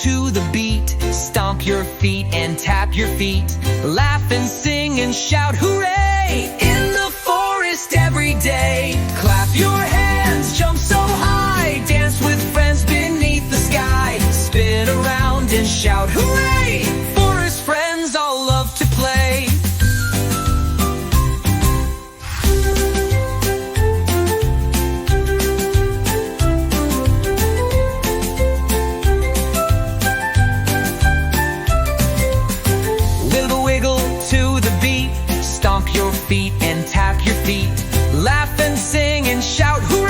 to the beat. Stomp your feet and tap your feet. Laugh and sing and shout hooray! In the forest every day. Clap your hands, jump so high. Dance with friends beneath the sky. Spin around and shout hooray! Forest friends all love to play. Stomp your feet and tap your feet. Laugh and sing and shout hooray!